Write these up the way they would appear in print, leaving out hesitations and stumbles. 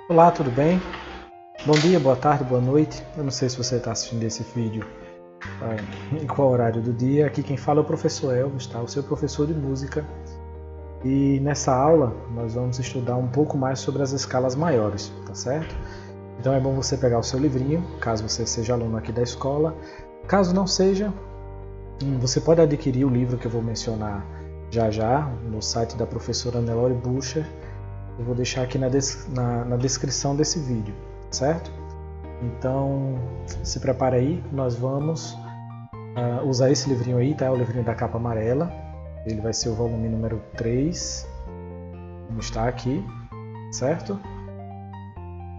Olá, tudo bem? Bom dia, boa tarde, boa noite. Eu não sei se você está assistindo esse vídeo em qual horário do dia. Aqui quem fala é o professor Elvis, tá? O seu professor de música. E nessa aula nós vamos estudar um pouco mais sobre as escalas maiores, tá certo? Então é bom você pegar o seu livrinho, caso você seja aluno aqui da escola. Caso não seja, você pode adquirir o livro que eu vou mencionar já no site da professora Nelore Bucher. Eu vou deixar aqui na descrição desse vídeo, certo? Então, se prepara aí, nós vamos usar esse livrinho aí, tá? O livrinho da capa amarela. Ele vai ser o volume número 3, como está aqui, certo?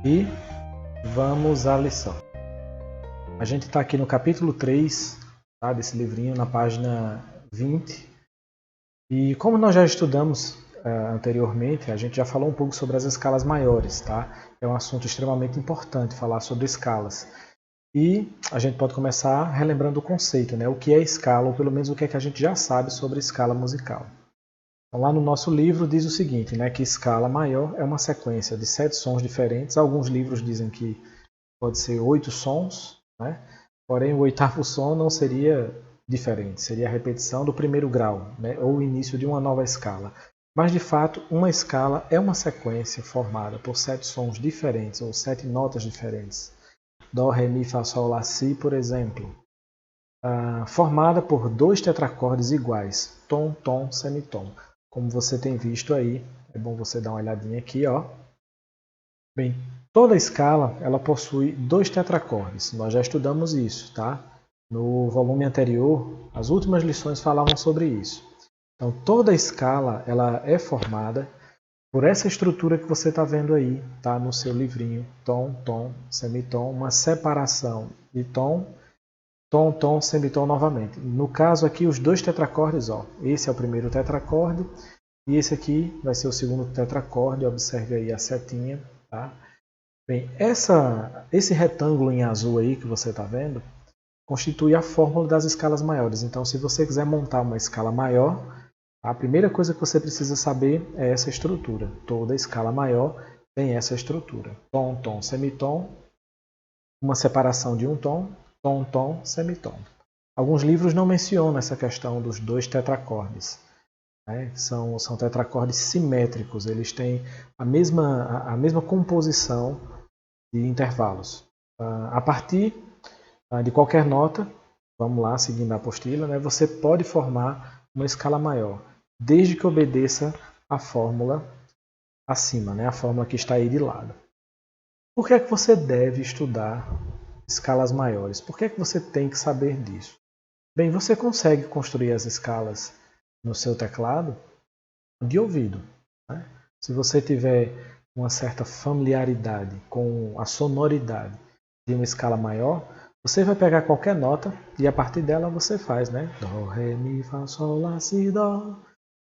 E vamos à lição. A gente está aqui no capítulo 3, tá? Desse livrinho, na página 20. E como nós já estudamos anteriormente, a gente já falou um pouco sobre as escalas maiores, tá? É um assunto extremamente importante falar sobre escalas. E a gente pode começar relembrando o conceito, né? O que é escala, ou pelo menos o que é que a gente já sabe sobre escala musical. Então, lá no nosso livro diz o seguinte, né? Que escala maior é uma sequência de 7 sons diferentes. Alguns livros dizem que pode ser 8 sons, né? Porém, o oitavo som não seria diferente, seria a repetição do primeiro grau, né? Ou o início de uma nova escala. Mas, de fato, uma escala é uma sequência formada por 7 sons diferentes, ou 7 notas diferentes. Dó, Ré, Mi, Fá, Sol, Lá, Si, por exemplo, formada por 2 tetracordes iguais, tom, tom, semitom. Como você tem visto aí, é bom você dar uma olhadinha aqui, ó. Bem, toda escala ela possui 2 tetracordes. Nós já estudamos isso, tá? No volume anterior, as últimas lições falavam sobre isso. Então, toda escala ela é formada por essa estrutura que você está vendo aí, tá? No seu livrinho, tom, tom, semitom, uma separação de tom, tom, tom, semitom novamente. No caso aqui, os 2 tetracordes, ó, esse é o primeiro tetracorde e esse aqui vai ser o segundo tetracorde, observe aí a setinha, tá? Bem, esse retângulo em azul aí que você está vendo, constitui a fórmula das escalas maiores. Então, se você quiser montar uma escala maior, a primeira coisa que você precisa saber é essa estrutura. Toda escala maior tem essa estrutura. Tom, tom, semitom, uma separação de um tom, tom, tom, semitom. Alguns livros não mencionam essa questão dos 2 tetracordes. Né? São tetracordes simétricos, eles têm a mesma composição de intervalos. A partir de qualquer nota, vamos lá, seguindo a apostila, né, você pode formar uma escala maior, desde que obedeça a fórmula acima, né, a fórmula que está aí de lado. Por que é que você deve estudar escalas maiores? Por que é que você tem que saber disso? Bem, você consegue construir as escalas no seu teclado de ouvido. Né? Se você tiver uma certa familiaridade com a sonoridade de uma escala maior, você vai pegar qualquer nota e a partir dela você faz, né? Dó, Ré, Mi, Fá, Sol, Lá, Si, Dó.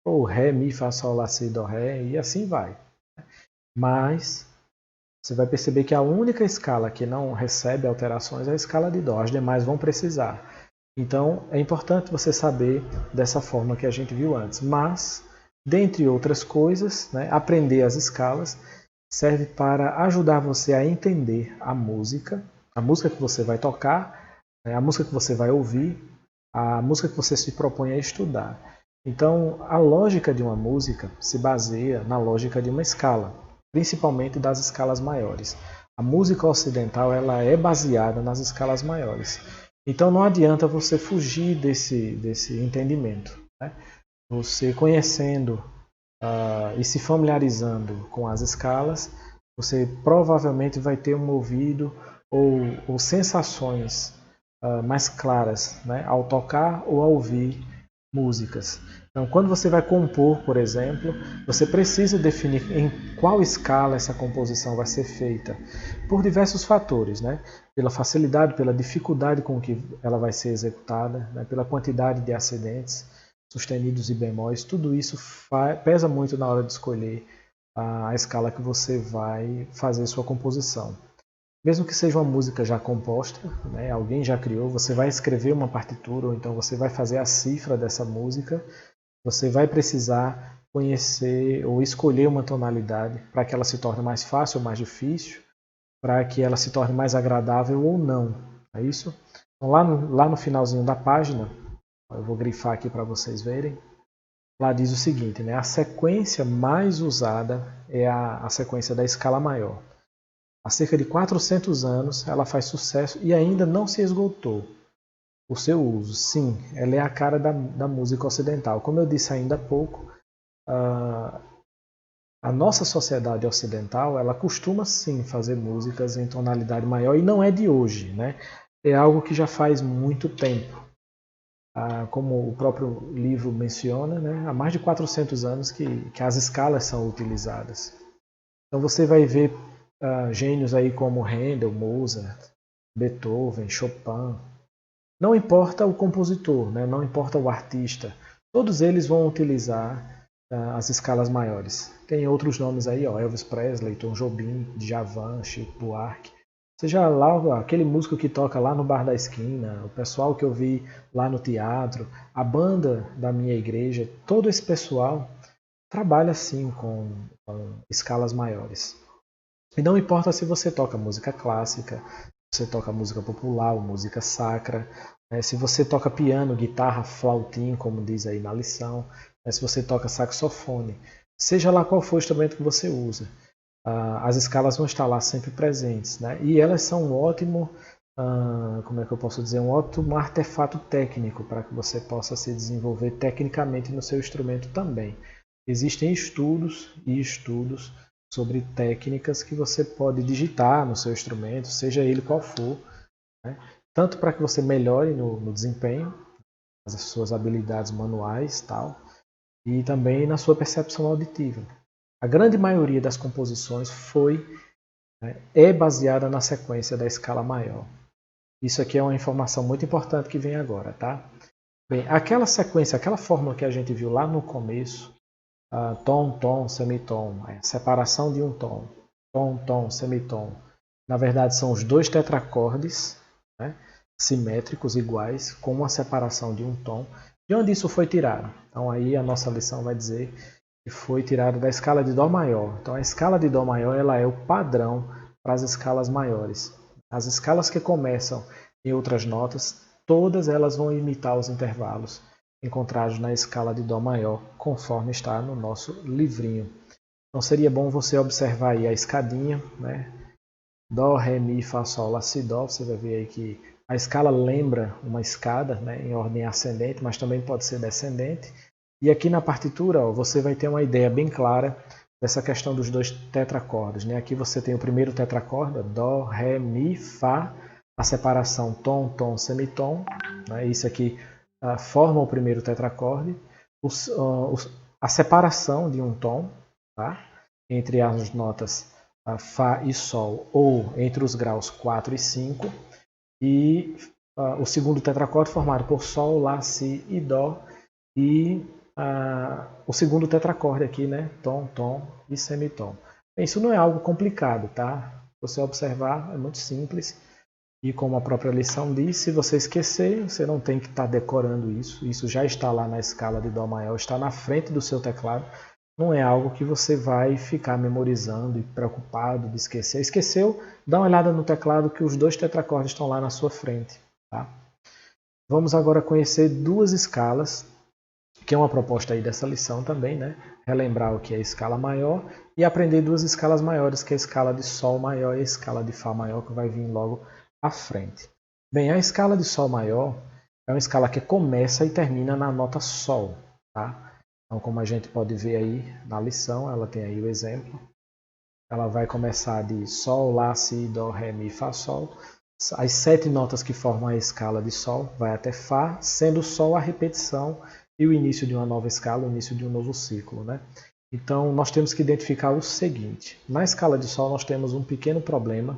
Ou Ré, Mi, Fá, Sol, Lá, Si, Dó, Ré, e assim vai. Mas você vai perceber que a única escala que não recebe alterações é a escala de Dó, as demais vão precisar. Então é importante você saber dessa forma que a gente viu antes. Mas, dentre outras coisas, né, aprender as escalas serve para ajudar você a entender a música que você vai tocar, a música que você vai ouvir, a música que você se propõe a estudar. Então, a lógica de uma música se baseia na lógica de uma escala, principalmente das escalas maiores. A música ocidental ela é baseada nas escalas maiores. Então, não adianta você fugir desse entendimento. Né? Você conhecendo e se familiarizando com as escalas, você provavelmente vai ter um ouvido ou sensações mais claras, né, ao tocar ou ao ouvir músicas. Então, quando você vai compor, por exemplo, você precisa definir em qual escala essa composição vai ser feita, por diversos fatores, né? Pela facilidade, pela dificuldade com que ela vai ser executada, né? Pela quantidade de acidentes, sustenidos e bemóis, tudo isso pesa muito na hora de escolher a escala que você vai fazer sua composição. Mesmo que seja uma música já composta, né, alguém já criou, você vai escrever uma partitura, ou então você vai fazer a cifra dessa música, você vai precisar conhecer ou escolher uma tonalidade para que ela se torne mais fácil ou mais difícil, para que ela se torne mais agradável ou não. É isso? Então, lá no finalzinho da página, eu vou grifar aqui para vocês verem, lá diz o seguinte, né? A sequência mais usada é a sequência da escala maior. Há cerca de 400 anos ela faz sucesso e ainda não se esgotou o seu uso. Sim, ela é a cara da música ocidental. Como eu disse ainda há pouco, a nossa sociedade ocidental ela costuma sim fazer músicas em tonalidade maior e não é de hoje, né? É algo que já faz muito tempo. Como o próprio livro menciona, né? Há mais de 400 anos que as escalas são utilizadas. Então você vai ver gênios aí como Handel, Mozart, Beethoven, Chopin. Não importa o compositor, né? Não importa o artista, todos eles vão utilizar as escalas maiores. Tem outros nomes aí, ó, Elvis Presley, Tom Jobim, Djavan, Chico Buarque. Seja lá aquele músico que toca lá no bar da esquina, o pessoal que eu vi lá no teatro, a banda da minha igreja, todo esse pessoal trabalha sim com escalas maiores. E não importa se você toca música clássica, se você toca música popular ou música sacra, né? Se você toca piano, guitarra, flautim, como diz aí na lição, né? Se você toca saxofone, seja lá qual for o instrumento que você usa, as escalas vão estar lá sempre presentes, né? E elas são um ótimo, como é que eu posso dizer, um ótimo artefato técnico para que você possa se desenvolver tecnicamente no seu instrumento também. Existem estudos e estudos sobre técnicas que você pode digitar no seu instrumento, seja ele qual for, né? Tanto para que você melhore no desempenho, nas suas habilidades manuais, tal, e também na sua percepção auditiva. A grande maioria das composições é baseada na sequência da escala maior. Isso aqui é uma informação muito importante que vem agora, tá? Bem, aquela sequência, aquela fórmula que a gente viu lá no começo, tom, tom, semitom, separação de um tom, tom, tom, semitom. Na verdade, são os dois tetracordes, né, simétricos, iguais, com uma separação de um tom. De onde isso foi tirado? Então, aí a nossa lição vai dizer que foi tirado da escala de Dó maior. Então, a escala de Dó maior ela é o padrão para as escalas maiores. As escalas que começam em outras notas, todas elas vão imitar os intervalos encontrados na escala de Dó maior, conforme está no nosso livrinho. Então seria bom você observar aí a escadinha, né? Dó, Ré, Mi, Fá, Sol, Lá, Si, Dó. Você vai ver aí que a escala lembra uma escada, né? Em ordem ascendente, mas também pode ser descendente. E aqui na partitura, ó, você vai ter uma ideia bem clara dessa questão dos dois tetracordes, né? Aqui você tem o primeiro tetracorde, Dó, Ré, Mi, Fá, a separação tom, tom, semitom, né? Isso aqui forma o primeiro tetracorde, a separação de um tom, tá? Entre as notas Fá e Sol, ou entre os graus 4 e 5, e o segundo tetracorde formado por Sol, Lá, Si e Dó, e o segundo tetracorde aqui, né? Tom, tom e semitom. Isso não é algo complicado, tá? Você observar, é muito simples. E como a própria lição diz, se você esquecer, você não tem que estar decorando isso. Isso já está lá na escala de Dó maior, está na frente do seu teclado. Não é algo que você vai ficar memorizando e preocupado de esquecer. Esqueceu? Dá uma olhada no teclado que os dois tetracordes estão lá na sua frente. Tá? Vamos agora conhecer duas escalas, que é uma proposta aí dessa lição também, né? Relembrar o que é a escala maior e aprender duas escalas maiores, que é a escala de Sol maior e a escala de Fá maior, que vai vir logo à frente. Bem, a escala de Sol maior é uma escala que começa e termina na nota Sol, tá? Então, como a gente pode ver aí na lição, ela tem aí o exemplo. Ela vai começar de Sol, Lá, Si, Dó, Ré, Mi, Fá, Sol. As 7 notas que formam a escala de Sol vai até Fá, sendo Sol a repetição e o início de uma nova escala, o início de um novo ciclo, né? Então, nós temos que identificar o seguinte. Na escala de Sol, nós temos um pequeno problema,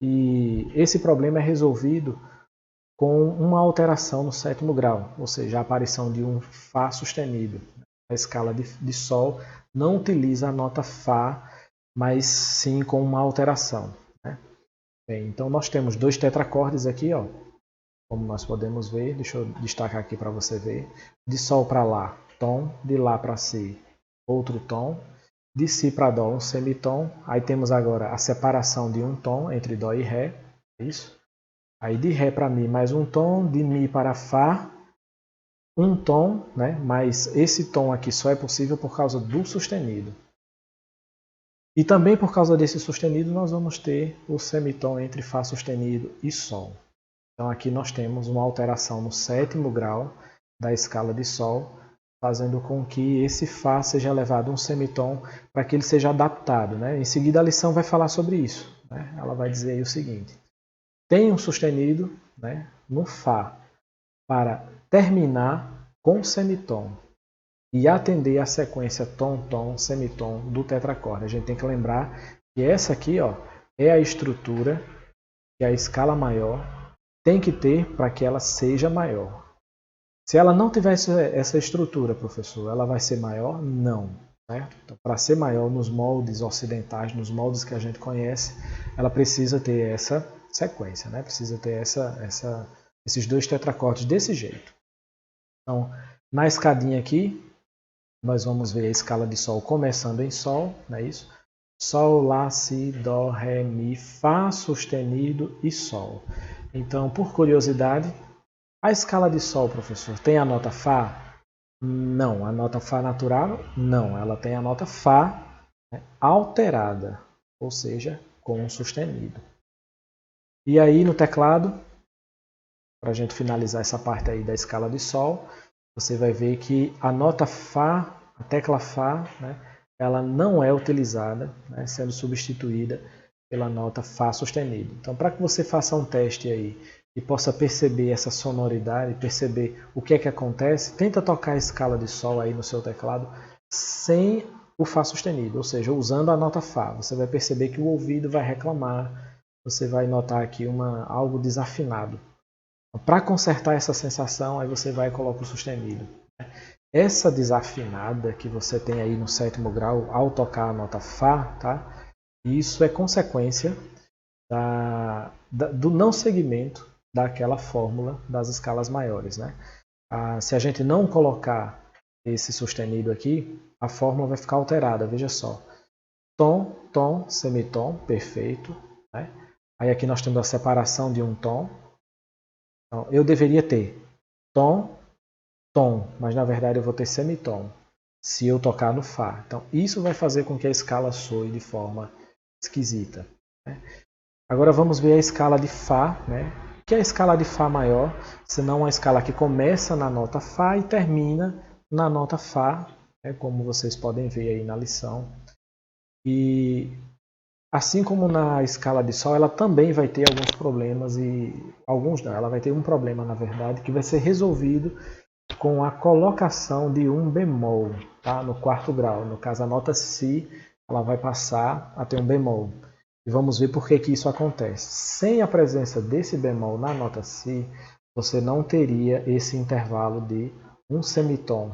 e esse problema é resolvido com uma alteração no 7º grau, ou seja, a aparição de um Fá sustenido. A escala de Sol não utiliza a nota Fá, mas sim com uma alteração, né? Bem, então nós temos dois tetracordes aqui, ó, como nós podemos ver. Deixa eu destacar aqui para você ver. De Sol para Lá, tom, de Lá para Si, outro tom. De Si para Dó, um semitom. Aí temos agora a separação de um tom entre Dó e Ré. Isso. Aí de Ré para Mi mais um tom. De Mi para Fá, um tom, né? Mas esse tom aqui só é possível por causa do sustenido. E também por causa desse sustenido nós vamos ter o semitom entre Fá sustenido e Sol. Então aqui nós temos uma alteração no 7º grau da escala de Sol, fazendo com que esse Fá seja elevado a um semitom para que ele seja adaptado, né? Em seguida a lição vai falar sobre isso, né? Ela vai dizer aí o seguinte: tem um sustenido, né, no Fá para terminar com semitom e atender a sequência tom-tom, semitom do tetracorde. A gente tem que lembrar que essa aqui, ó, é a estrutura que a escala maior tem que ter para que ela seja maior. Se ela não tiver essa estrutura, professor, ela vai ser maior? Não. Certo? Então, para ser maior nos moldes ocidentais, nos moldes que a gente conhece, ela precisa ter essa sequência, né? Precisa ter esses dois tetracordes desse jeito. Então, na escadinha aqui, nós vamos ver a escala de Sol começando em Sol, não é isso? Sol, Lá, Si, Dó, Ré, Mi, Fá sustenido e Sol. Então, por curiosidade, a escala de Sol, professor, tem a nota Fá? Não. A nota Fá natural? Não. Ela tem a nota Fá, né, alterada, ou seja, com um sustenido. E aí no teclado, para a gente finalizar essa parte aí da escala de Sol, você vai ver que a nota Fá, a tecla Fá, né, ela não é utilizada, né, sendo substituída pela nota Fá sustenido. Então, para que você faça um teste aí e possa perceber essa sonoridade, perceber o que é que acontece, tenta tocar a escala de Sol aí no seu teclado sem o Fá sustenido, ou seja, usando a nota Fá. Você vai perceber que o ouvido vai reclamar, você vai notar aqui algo desafinado. Para consertar essa sensação, aí você vai e coloca o sustenido. Essa desafinada que você tem aí no 7º grau ao tocar a nota Fá, tá? Isso é consequência do não segmento daquela fórmula das escalas maiores, né? Se a gente não colocar esse sustenido aqui, a fórmula vai ficar alterada, veja só. Tom, tom, semitom, perfeito, né? Aí aqui nós temos a separação de um tom. Então, eu deveria ter tom, tom, mas na verdade eu vou ter semitom se eu tocar no Fá. Então isso vai fazer com que a escala soe de forma esquisita, né? Agora vamos ver a escala de Fá, né? O que é a escala de Fá maior, senão uma escala que começa na nota Fá e termina na nota Fá, né? Como vocês podem ver aí na lição. E assim como na escala de Sol, ela também vai ter alguns problemas, ela vai ter um problema, na verdade, que vai ser resolvido com a colocação de um bemol, tá? No 4º grau. No caso, a nota Si, ela vai passar a ter um bemol. E vamos ver por que isso acontece. Sem a presença desse bemol na nota Si, você não teria esse intervalo de um semitom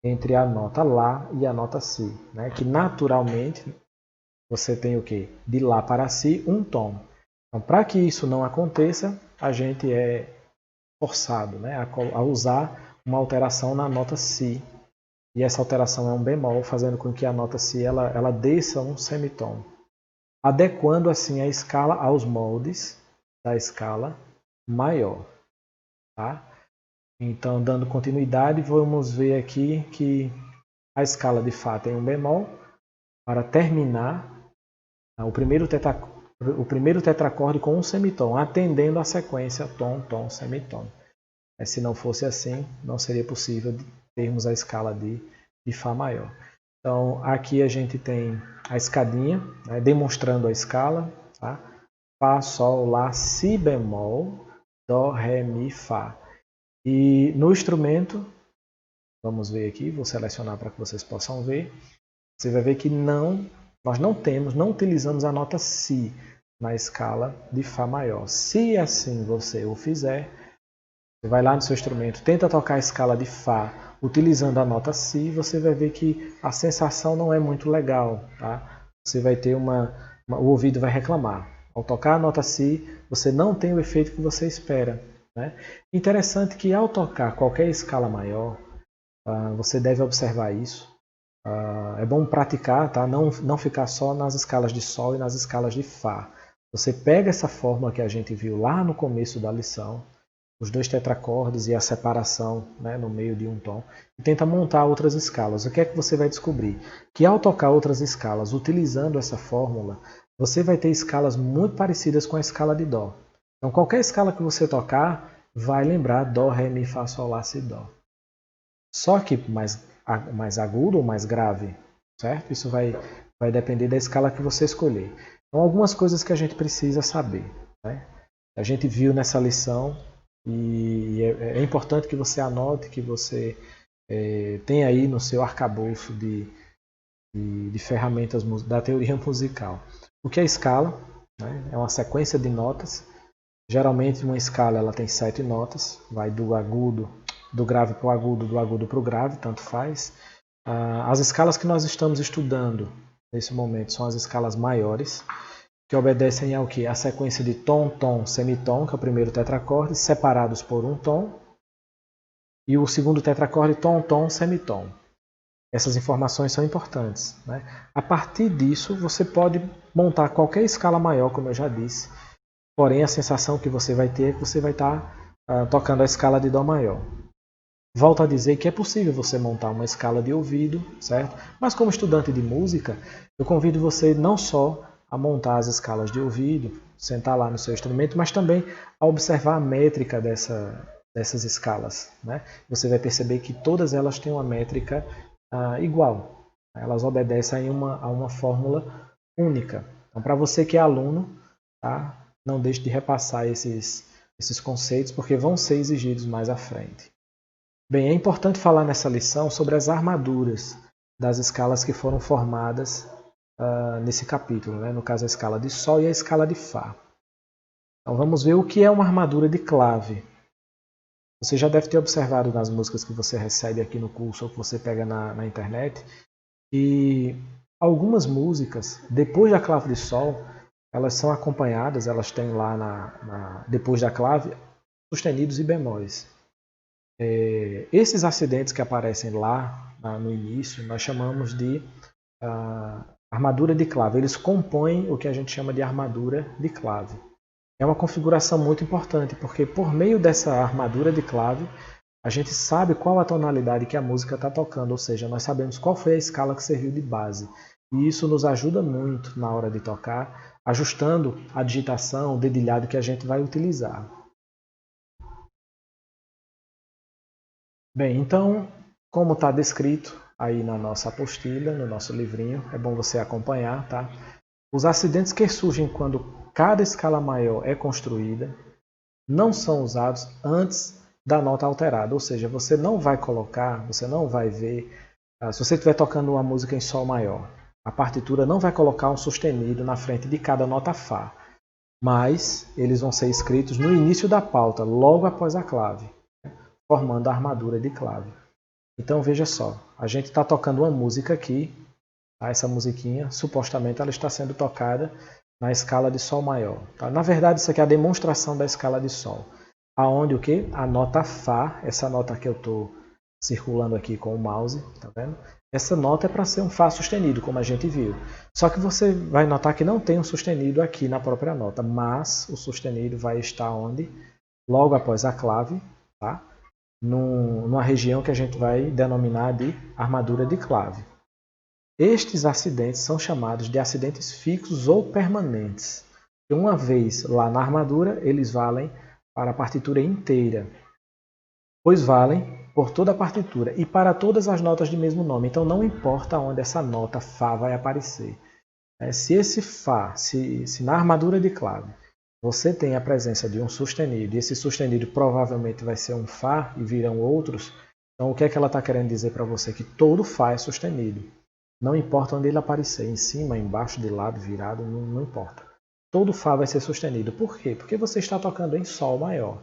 entre a nota Lá e a nota Si, né? Que naturalmente você tem o quê? De Lá para Si, um tom. Então, para que isso não aconteça, a gente é forçado, né, a usar uma alteração na nota Si. E essa alteração é um bemol, fazendo com que a nota Si ela desça um semitom, adequando assim a escala aos moldes da escala maior. Tá? Então, dando continuidade, vamos ver aqui que a escala de Fá tem um bemol. Para terminar, o primeiro tetracorde com um semitom, atendendo a sequência tom, tom, semitom. Se não fosse assim, não seria possível termos a escala de Fá maior. Então, aqui a gente tem a escadinha, né, demonstrando a escala. Tá? Fá, Sol, Lá, Si bemol, Dó, Ré, Mi, Fá. E no instrumento, vamos ver aqui, vou selecionar para que vocês possam ver. Você vai ver que nós não utilizamos a nota Si na escala de Fá maior. Se assim você o fizer, você vai lá no seu instrumento, tenta tocar a escala de Fá utilizando a nota Si, você vai ver que a sensação não é muito legal. Tá? Você vai ter o ouvido vai reclamar. Ao tocar a nota Si, você não tem o efeito que você espera. Né? Interessante que ao tocar qualquer escala maior, você deve observar isso. É bom praticar, tá? Não ficar só nas escalas de Sol e nas escalas de Fá. Você pega essa fórmula que a gente viu lá no começo da lição, os 2 tetracordes e a separação, né, no meio de um tom, e tenta montar outras escalas. O que é que você vai descobrir? Que ao tocar outras escalas utilizando essa fórmula, você vai ter escalas muito parecidas com a escala de Dó. Então qualquer escala que você tocar, vai lembrar Dó, Ré, Mi, Fá, Sol, Lá, Si, Dó. Só que mais agudo ou mais grave, certo? Isso vai depender da escala que você escolher. Então algumas coisas que a gente precisa saber, né? A gente viu nessa lição e é importante que você anote, que você tenha aí no seu arcabouço de ferramentas da teoria musical. O que é escala? Né? É uma sequência de notas. Geralmente uma escala ela tem 7 notas, vai do agudo, do grave para o agudo, do agudo para o grave, tanto faz. As escalas que nós estamos estudando nesse momento são as escalas maiores, que obedecem ao que? A sequência de tom, tom, semitom, que é o primeiro tetracorde, separados por um tom, e o segundo tetracorde, tom, tom, semitom. Essas informações são importantes, né? A partir disso, você pode montar qualquer escala maior, como eu já disse, porém a sensação que você vai ter é que você vai estar tocando a escala de Dó maior. Volto a dizer que é possível você montar uma escala de ouvido, certo? Mas como estudante de música, eu convido você não só a montar as escalas de ouvido, sentar lá no seu instrumento, mas também a observar a métrica dessas escalas, né? Você vai perceber que todas elas têm uma métrica igual. Elas obedecem a uma fórmula única. Então, para você que é aluno, tá? Não deixe de repassar esses conceitos, porque vão ser exigidos mais à frente. Bem, é importante falar nessa lição sobre as armaduras das escalas que foram formadas nesse capítulo, né? No caso a escala de Sol e a escala de Fá. Então vamos ver o que é uma armadura de clave. Você já deve ter observado nas músicas que você recebe aqui no curso ou que você pega na internet, e algumas músicas, depois da clave de Sol, elas são acompanhadas, elas têm lá depois da clave, sustenidos e bemóis. Esses acidentes que aparecem lá no início, nós chamamos de armadura de clave. Eles compõem o que a gente chama de armadura de clave. É uma configuração muito importante, porque por meio dessa armadura de clave, a gente sabe qual a tonalidade que a música está tocando, ou seja, nós sabemos qual foi a escala que serviu de base. E isso nos ajuda muito na hora de tocar, ajustando a digitação, o dedilhado que a gente vai utilizar. Bem, então, como está descrito aí na nossa apostila, no nosso livrinho, é bom você acompanhar, tá? Os acidentes que surgem quando cada escala maior é construída não são usados antes da nota alterada, ou seja, você não vai colocar, você não vai ver, se você estiver tocando uma música em Sol maior, a partitura não vai colocar um sustenido na frente de cada nota Fá, mas eles vão ser escritos no início da pauta, logo após a clave, formando a armadura de clave. Então veja só, a gente está tocando uma música aqui, tá? Essa musiquinha, supostamente ela está sendo tocada na escala de Sol maior. Tá? Na verdade isso aqui é a demonstração da escala de Sol, aonde o que? A nota Fá, essa nota que eu estou circulando aqui com o mouse, tá vendo? Essa nota é para ser um Fá sustenido, como a gente viu. Só que você vai notar que não tem um sustenido aqui na própria nota, mas o sustenido vai estar onde? Logo após a clave, tá? Numa região que a gente vai denominar de armadura de clave. Estes acidentes são chamados de acidentes fixos ou permanentes. E uma vez lá na armadura, eles valem para a partitura inteira, pois valem por toda a partitura e para todas as notas de mesmo nome. Então não importa onde essa nota Fá vai aparecer. Se esse Fá, se na armadura de clave você tem a presença de um sustenido, e esse sustenido provavelmente vai ser um Fá e virão outros, então o que é que ela está querendo dizer para você? Que todo Fá é sustenido. Não importa onde ele aparecer, em cima, embaixo, de lado, virado, não importa. Todo Fá vai ser sustenido. Por quê? Porque você está tocando em Sol maior.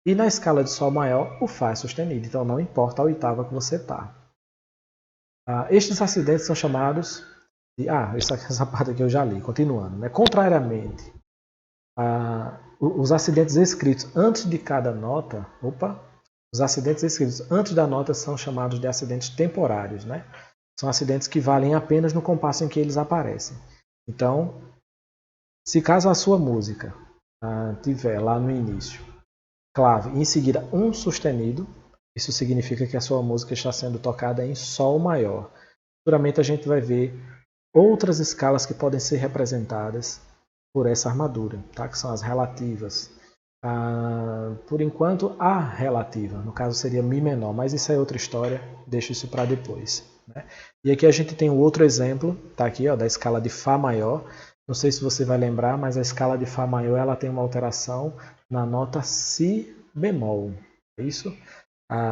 E na escala de Sol maior, o Fá é sustenido, então não importa a oitava que você está. Estes acidentes são chamados de... essa parte aqui eu já li, continuando. Né? Contrariamente, os acidentes escritos antes de cada nota, os acidentes escritos antes da nota são chamados de acidentes temporários, né? São acidentes que valem apenas no compasso em que eles aparecem. Então, se caso a sua música tiver lá no início clave e em seguida um sustenido, isso significa que a sua música está sendo tocada em Sol maior. Futuramente a gente vai ver outras escalas que podem ser representadas por essa armadura, tá? Que são as relativas. Por enquanto, a relativa, no caso seria Mi menor, mas isso é outra história, deixo isso para depois. Né? E aqui a gente tem um outro exemplo, tá aqui, ó, da escala de Fá maior. Não sei se você vai lembrar, mas a escala de Fá maior ela tem uma alteração na nota Si bemol. É isso?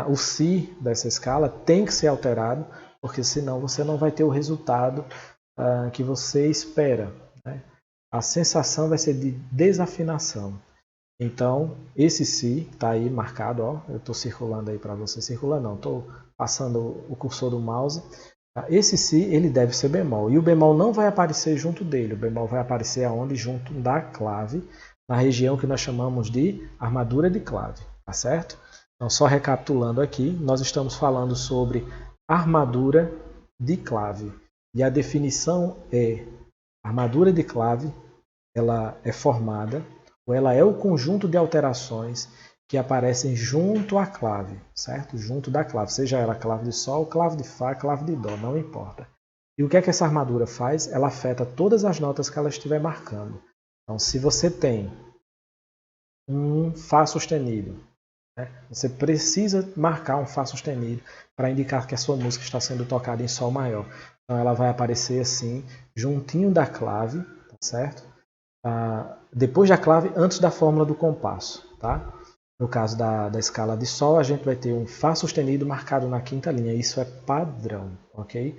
O Si dessa escala tem que ser alterado, porque senão você não vai ter o resultado que você espera. Né? A sensação vai ser de desafinação. Então, esse Si está aí marcado, ó, eu estou circulando aí para você, circula não, estou passando o cursor do mouse. Esse Si ele deve ser bemol, e o bemol não vai aparecer junto dele, o bemol vai aparecer aonde? Junto da clave, na região que nós chamamos de armadura de clave, tá certo? Então, só recapitulando aqui, nós estamos falando sobre armadura de clave, e a definição é: armadura de clave, ela é formada, ou ela é o conjunto de alterações que aparecem junto à clave, certo? Junto da clave, seja ela clave de Sol, clave de Fá, clave de Dó, não importa. E o que é que essa armadura faz? Ela afeta todas as notas que ela estiver marcando. Então, se você tem um Fá sustenido, né? Você precisa marcar um Fá sustenido para indicar que a sua música está sendo tocada em Sol maior. Então, ela vai aparecer assim, juntinho da clave, tá certo? Depois da clave, antes da fórmula do compasso. Tá? No caso da escala de Sol, a gente vai ter um Fá sustenido marcado na quinta linha. Isso é padrão, ok?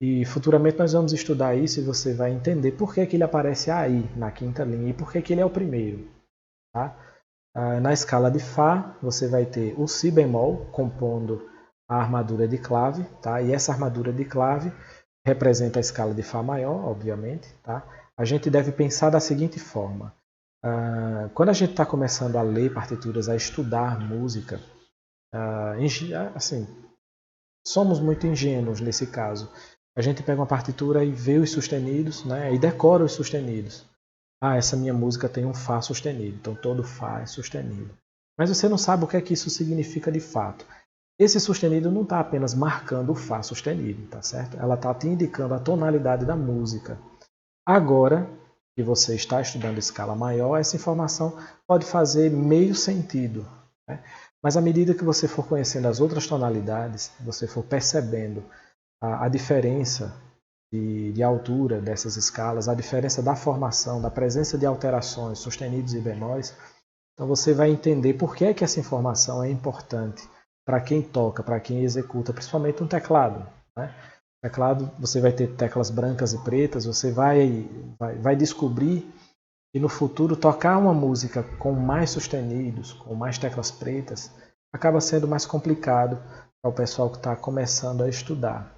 E futuramente nós vamos estudar isso e você vai entender por que, que ele aparece aí, na quinta linha, e por que, que ele é o primeiro. Tá? Na escala de Fá, você vai ter o Si bemol compondo a armadura de clave. Tá? E essa armadura de clave representa a escala de Fá maior, obviamente. Tá? A gente deve pensar da seguinte forma. Quando a gente está começando a ler partituras, a estudar música, assim, somos muito ingênuos nesse caso. A gente pega uma partitura e vê os sustenidos, né, e decora os sustenidos. Essa minha música tem um Fá sustenido, então todo Fá é sustenido. Mas você não sabe o que é que isso significa de fato. Esse sustenido não está apenas marcando o Fá sustenido, tá certo? Ela está te indicando a tonalidade da música. Agora que você está estudando escala maior, essa informação pode fazer meio sentido. Né? Mas à medida que você for conhecendo as outras tonalidades, você for percebendo a diferença de altura dessas escalas, a diferença da formação, da presença de alterações, sustenidos e bemóis, então você vai entender por que é que essa informação é importante para quem toca, para quem executa, principalmente no teclado. Né? Teclado, você vai ter teclas brancas e pretas, você vai descobrir que no futuro tocar uma música com mais sustenidos, com mais teclas pretas, acaba sendo mais complicado para o pessoal que está começando a estudar.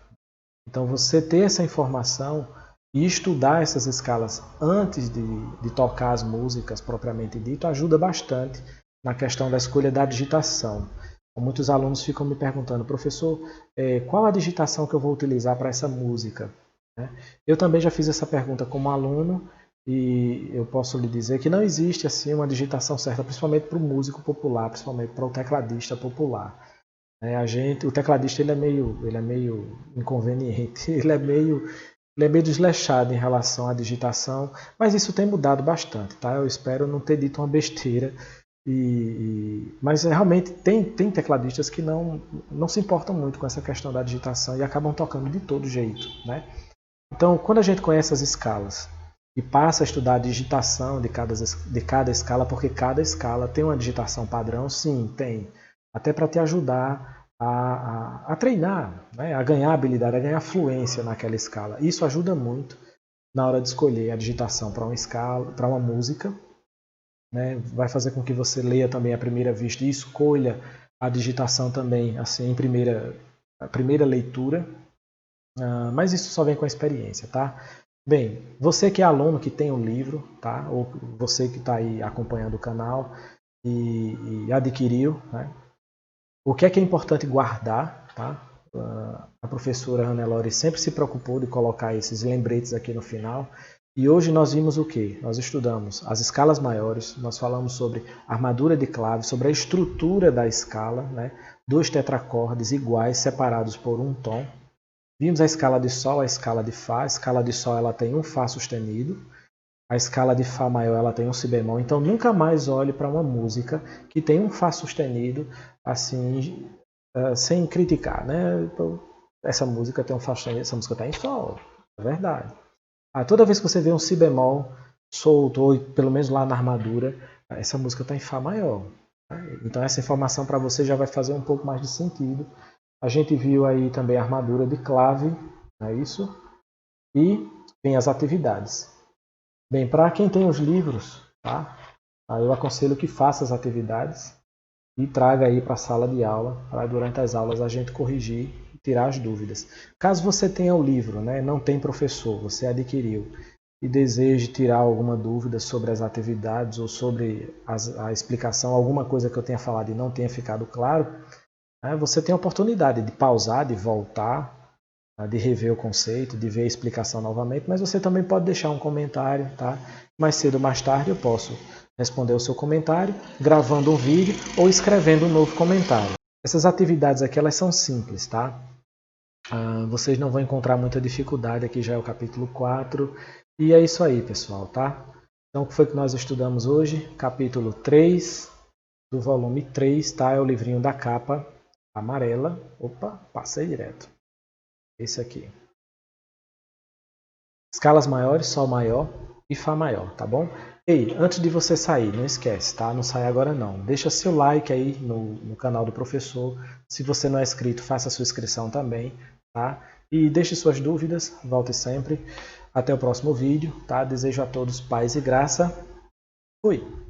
Então você ter essa informação e estudar essas escalas antes de tocar as músicas propriamente dito ajuda bastante na questão da escolha da digitação. Muitos alunos ficam me perguntando: professor, qual a digitação que eu vou utilizar para essa música? Eu também já fiz essa pergunta como aluno e eu posso lhe dizer que não existe assim uma digitação certa, principalmente para o músico popular, principalmente para o tecladista popular. O tecladista ele é meio inconveniente, ele é meio desleixado em relação à digitação, mas isso tem mudado bastante. Tá? Eu espero não ter dito uma besteira. Mas realmente tem tecladistas que não se importam muito com essa questão da digitação e acabam tocando de todo jeito. Né? Então, quando a gente conhece as escalas e passa a estudar a digitação de cada escala, porque cada escala tem uma digitação padrão, sim, tem. Até para te ajudar a treinar, né? A ganhar habilidade, a ganhar fluência naquela escala. Isso ajuda muito na hora de escolher a digitação para uma escala, para uma música. Né? Vai fazer com que você leia também à primeira vista e escolha a digitação também assim em primeira leitura, mas isso só vem com a experiência, tá? Bem, você que é aluno que tem um livro, tá? Ou você que está aí acompanhando o canal e adquiriu, né? O que é importante guardar, tá? A professora Ana Elore sempre se preocupou de colocar esses lembretes aqui no final. E hoje nós vimos o quê? Nós estudamos as escalas maiores, nós falamos sobre armadura de clave, sobre a estrutura da escala, né? 2 tetracordes iguais, separados por um tom. Vimos a escala de Sol, a escala de Fá. A escala de Sol ela tem um Fá sustenido. A escala de Fá maior ela tem um Si bemol. Então nunca mais olhe para uma música que tem um Fá sustenido assim, sem criticar, né? Então, essa música tem um Fá sustenido, essa música está em Sol, é verdade. Toda vez que você vê um Si bemol solto, ou pelo menos lá na armadura, essa música está em Fá maior. Então essa informação para você já vai fazer um pouco mais de sentido. A gente viu aí também a armadura de clave, não é isso? E vem as atividades. Bem, para quem tem os livros, tá? Eu aconselho que faça as atividades e traga aí para a sala de aula, para durante as aulas a gente corrigir e tirar as dúvidas. Caso você tenha o livro, né, não tem professor, você adquiriu e deseje tirar alguma dúvida sobre as atividades ou sobre a explicação, alguma coisa que eu tenha falado e não tenha ficado claro, você tem a oportunidade de pausar, de voltar, de rever o conceito, de ver a explicação novamente, mas você também pode deixar um comentário, tá? Mais cedo ou mais tarde eu posso responder o seu comentário, gravando um vídeo ou escrevendo um novo comentário. Essas atividades aqui elas são simples, tá? Vocês não vão encontrar muita dificuldade, aqui já é o capítulo 4, e é isso aí, pessoal, tá? Então, o que foi que nós estudamos hoje? Capítulo 3, do volume 3, tá? É o livrinho da capa amarela. Opa, passei direto. Esse aqui. Escalas maiores, Sol maior e Fá maior, tá bom? Ei, antes de você sair, não esquece, tá? Não sai agora não. Deixa seu like aí no canal do professor. Se você não é inscrito, faça a sua inscrição também, tá? E deixe suas dúvidas, volte sempre. Até o próximo vídeo, tá? Desejo a todos paz e graça. Fui!